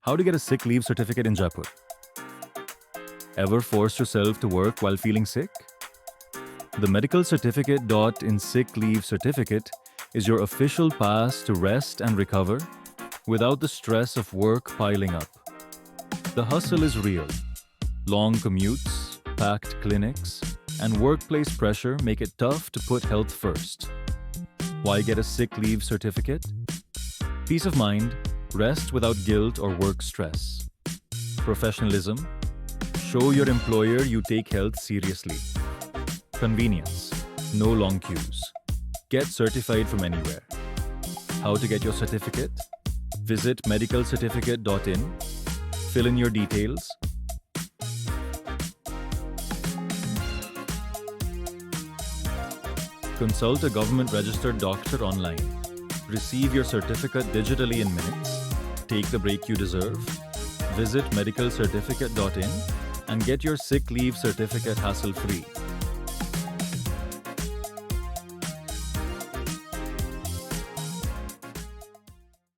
How to get a sick leave certificate in Jaipur? Ever forced yourself to work while feeling sick? The medical certificate in sick leave certificate is your official pass to rest and recover without the stress of work piling up. The hustle is real. Long commutes, packed clinics, and workplace pressure make it tough to put health first. Why get a sick leave certificate? Peace of mind, rest without guilt or work stress. Professionalism, show your employer you take health seriously. Convenience, no long queues. Get certified from anywhere. How to get your certificate? Visit medicalcertificate.in, fill in your details. Consult a government-registered doctor online. Receive your certificate digitally in minutes. Take the break you deserve. Visit medicalcertificate.in and get your sick leave certificate hassle-free.